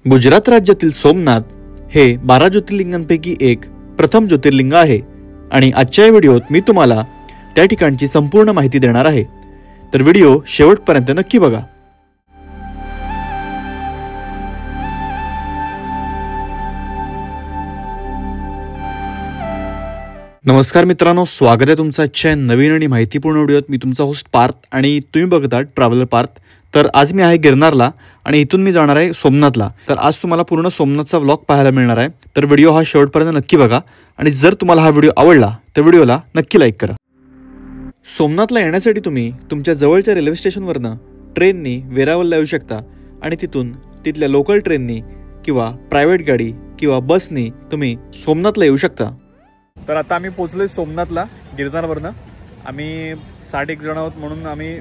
गुजरात राज्यातील सोमनाथ हे 12 ज्योतिर्लिंगांपैकी एक प्रथम ज्योतिर्लिंग आहे आणि आजच्या व्हिडिओत मी तुम्हाला त्या ठिकाणची संपूर्ण माहिती देणार आहे। तर व्हिडिओ शेवटपर्यंत नक्की बघा। नमस्कार मित्रांनो, स्वागत आहे तुमचं आजच्या नवीन आणि माहितीपूर्ण व्हिडिओत। मी तुमचा होस्ट पार्थ आणि तुम्ही बघत आहात ट्रॅव्हलर पार्थ। तर आज मी आहे गिरनारला आणि इथून मी जाणार आहे सोमनाथला। तर आज तुम्हाला पूर्ण सोमनाथचा व्लॉग पाहायला मिळणार आहे। तर व्हिडिओ हा शेवटपर्यंत नक्की बघा आणि जर तुम्हाला हा व्हिडिओ आवडला तर व्हिडिओला नक्की लाईक करा। सोमनाथला येण्यासाठी तुम्ही तुमच्या जवळच्या रेल्वे स्टेशनवरनं ट्रेननी वेरावलला येऊ शकता आणि तिथून तिथल्या लोकल ट्रेननी किंवा प्रायव्हेट गाडी किंवा बसनी तुम्ही सोमनाथला येऊ शकता। तर आता आम्ही पोहोचलोय सोमनाथला गिरनारवरनं। आम्ही 61 जण आहोत म्हणून आम्ही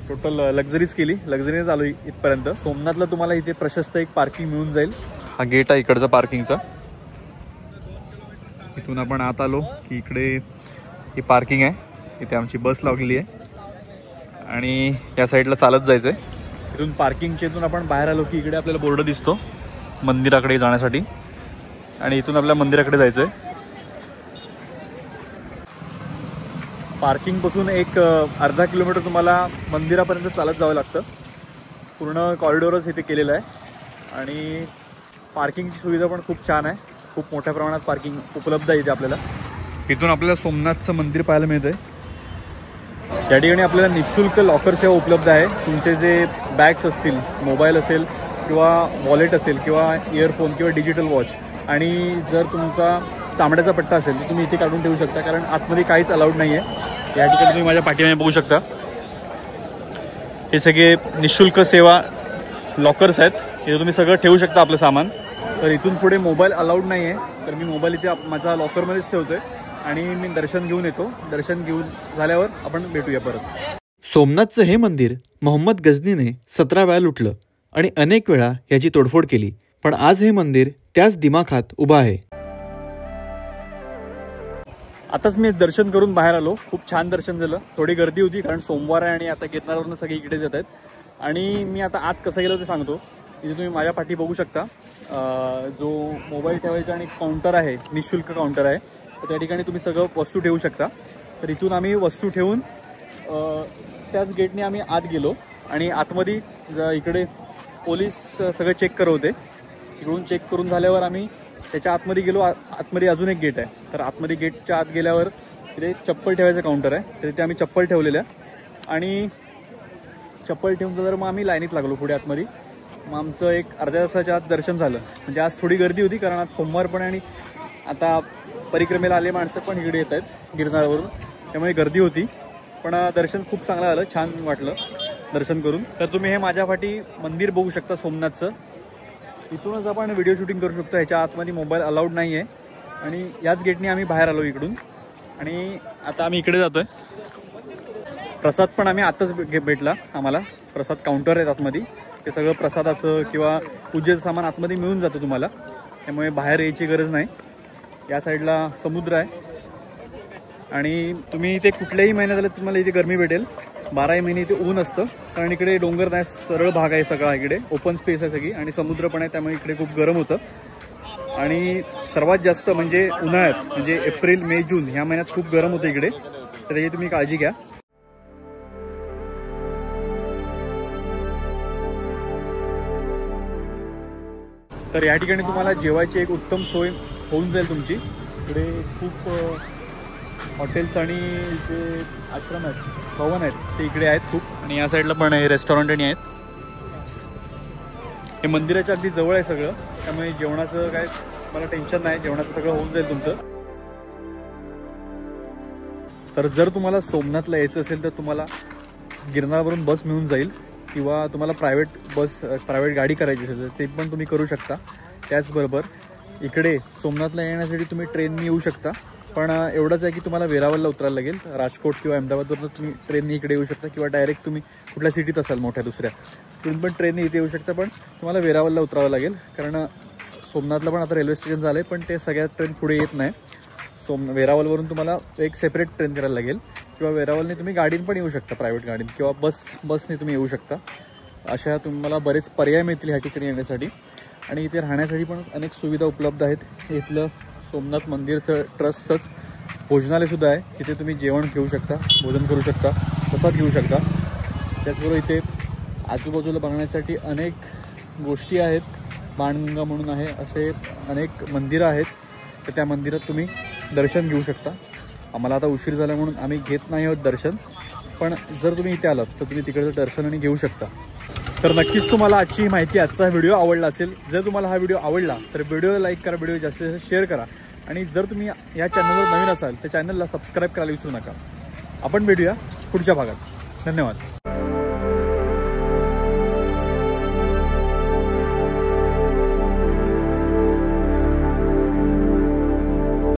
टोटल लक्झरीज केली, लक्झरीनेच आलो इथपर्यंत। सोमनाथला तुम्हाला इथे प्रशस्त एक पार्किंग मिळून जाईल। हा गेट आहे इकडचा पार्किंगचा। इथून आपण आत आलो की इकडे ही पार्किंग आहे, इथे आमची बस लावलेली आहे आणि या साईडला चालत जायचंय। इथून पार्किंगच्या इथून आपण बाहेर आलो की इकडे आपल्याला बोर्ड दिसतो मंदिराकडे जाण्यासाठी आणि इथून आपल्या मंदिराकडे जायचंय। पार्किंग पासून एक अर्धा किलोमीटर तुम्हाला मंदिरापर्यंत चालत जावं लागतं। पूर्ण कॉरिडॉरच इथे केलेलं आहे आणि पार्किंगची सुविधा पण खूप छान आहे। खूप मोठ्या प्रमाणात पार्किंग उपलब्ध आहे इथे आपल्याला। इथून आपल्याला सोमनाथचं मंदिर पाहायला मिळतंय। या ठिकाणी आपल्याला निःशुल्क लॉकर सेवा उपलब्ध आहे। तुमचे जे बॅग्स असतील, मोबाईल असेल किंवा वॉलेट असेल किंवा इयरफोन किंवा डिजिटल वॉच आणि जर तुमचा चामड्याचा पट्टा असेल तर तुम्ही इथे काढून ठेवू शकता, कारण आतमध्ये काहीच अलाउड नाही आहे। या ठिकाणी तुम्ही माझ्या पाठीमागे बघू शकता हे सगळे निःशुल्क सेवा लॉकर्स आहेत। इथे तुम्ही सगळं ठेवू शकता आपलं सामान। तर इथून पुढे मोबाईल अलाउड नाही आहे, तर मी मोबाईल इथे माझा लॉकरमध्येच ठेवतोय आणि मी दर्शन घेऊन येतो। दर्शन घेऊन झाल्यावर आपण भेटूया परत। सोमनाथचं हे मंदिर मोहम्मद गझनीने 17 वेळा लुटलं आणि अनेक वेळा याची तोडफोड केली, पण आज हे मंदिर त्याच दिमाखात उभं आहे। आताच मी दर्शन करून बाहेर आलो। खूप छान दर्शन झालं। थोडी गर्दी होती कारण सोमवार आहे आणि आता गिरनारवरून सगळे इकडेच येत आहेत। आणि मी आता आत कसं गेलो ते सांगतो। इथे तुम्ही माझ्या पाठी बघू शकता जो मोबाईल ठेवायचा आणि काउंटर आहे, निःशुल्क काउंटर आहे। तर त्या ठिकाणी तुम्ही सगळं वस्तू ठेवू शकता। तर इथून आम्ही वस्तू ठेवून त्याच गेटने आम्ही आत गेलो आणि आतमध्ये इकडे पोलीस सगळं चेक करत होते। इकडून चेक करून झाल्यावर आम्ही त्याच्या आतमध्ये गेलो। आतमध्ये अजून एक गेट आहे, तर आतमध्ये गेटच्या आत गेल्यावर तिथे चप्पल ठेवायचं काउंटर आहे। तर तिथे आम्ही चप्पल ठेवलेल्या आणि चप्पल ठेवून जर मग आम्ही लाईनीत लागलो पुढे आतमध्ये। मग आमचं एक अर्ध्या तासाच्या आत दर्शन झालं। म्हणजे आज थोडी गर्दी होती कारण आज सोमवार पण आणि आता परिक्रमेला आले माणसं पण इकडे येत आहेत गिरनारवरून, त्यामुळे गर्दी होती। पण दर्शन खूप चांगलं झालं, छान वाटलं दर्शन करून। तर तुम्ही हे माझ्या पाठी मंदिर बघू शकता सोमनाथचं। इथूनच आपण व्हिडिओ शूटिंग करू शकतो। ह्याच्या आतमध्ये मोबाईल अलाउड नाही आहे आणि याच गेटने आम्ही बाहेर आलो इकडून आणि आता आम्ही इकडे जातोय। प्रसाद पण आम्ही आताच भेटला आम्हाला। प्रसाद काउंटर आहेत आतमध्ये, ते सगळं प्रसादाचं किंवा पूजेचं सामान आतमध्ये मिळून जातं तुम्हाला, त्यामुळे बाहेर यायची गरज नाही। या साईडला समुद्र आहे आणि तुम्ही इथे कुठल्याही महिन्यात आले तुम्हाला इथे गरमी भेटेल। 12 महिने इथे ऊन असतं कारण इकडे डोंगर नाही, सरळ भाग आहे सगळा, इकडे ओपन स्पेस आहे सगळी आणि समुद्र पण आहे, त्यामुळे इकडे खूप गरम होतं। आणि सर्वात जास्त म्हणजे उन्हाळ्यात, म्हणजे एप्रिल, मे, जून ह्या महिन्यात खूप गरम होतं इकडे, तर त्याची तुम्ही काळजी घ्या। तर या ठिकाणी तुम्हाला जेवायची एक उत्तम सोय होऊन जाईल तुमची। इकडे खूप हॉटेल्स आणि जे आश्रम आहेत, भवन आहेत, ते इकडे आहेत खूप। आणि या साईडला पण हे रेस्टॉरंट आणि आहेत। हे मंदिराच्या अगदी जवळ आहे सगळं, त्यामुळे जेवणाचं काय मला टेन्शन नाही, जेवणाचं सगळं होऊन जाईल तुमचं। तर जर तुम्हाला सोमनाथला यायचं असेल तर तुम्हाला गिरनारवरून बस मिळून जाईल किंवा तुम्हाला प्रायव्हेट गाडी करायची असेल तर ते पण तुम्ही करू शकता। त्याचबरोबर इकडे सोमनाथला येण्यासाठी तुम्ही ट्रेननी येऊ शकता, पण एवढंच आहे की तुम्हाला वेरावलला उतरायला लागेल। राजकोट किंवा अहमदाबादवरून तुम्ही ट्रेननी इकडे येऊ शकता किंवा डायरेक्ट तुम्ही कुठल्या सिटीत असाल मोठ्या दुसऱ्या तिथून पण ट्रेननी इथे येऊ शकता, पण तुम्हाला वेरावलला उतरावं लागेल कारण सोमनाथला पण आता रेल्वे स्टेशन झालं आहे, पण ते सगळ्या ट्रेन पुढे येत नाही। वेरावलवरून तुम्हाला एक सेपरेट ट्रेन करायला लागेल किंवा वेरावलने तुम्ही गाडीने पण येऊ शकता, प्रायव्हेट गाडीने किंवा बसने तुम्ही येऊ शकता। अशा तुम्हाला बरेच पर्याय मिळतील ह्या ठिकाणी येण्यासाठी। आणि इथे राहण्यासाठी पण अनेक सुविधा उपलब्ध आहेत। इथलं सोमनाथ मंदिरचं ट्रस्टचंच भोजनालयसुद्धा आहे, तिथे तुम्ही जेवण घेऊ शकता, भोजन करू शकता, प्रसाद घेऊ शकता। त्याचबरोबर इथे आजूबाजूला बघण्यासाठी अनेक गोष्टी आहेत। बाणगंगा म्हणून आहे, असे अनेक मंदिरं आहेत, तर त्या मंदिरात तुम्ही दर्शन घेऊ शकता। आम्हाला आता उशीर झाला म्हणून आम्ही घेत नाही आहोत दर्शन, पण जर तुम्ही इथे आलात तर तुम्ही तिकडचं दर्शन आणि घेऊ शकता। तर नक्कीच तुम्हाला आजची माहिती, आजचा व्हिडिओ आवडला असेल। जर तुम्हाला हा व्हिडिओ आवडला तर व्हिडिओला लाईक करा, व्हिडिओ जास्तीत जास्त शेअर करा, आणि जर तुम्ही या चॅनलवर नवीन असाल तर चॅनलला सबस्क्राईब करायला विसरू नका। आपण भेटूया पुढच्या भागात। धन्यवाद।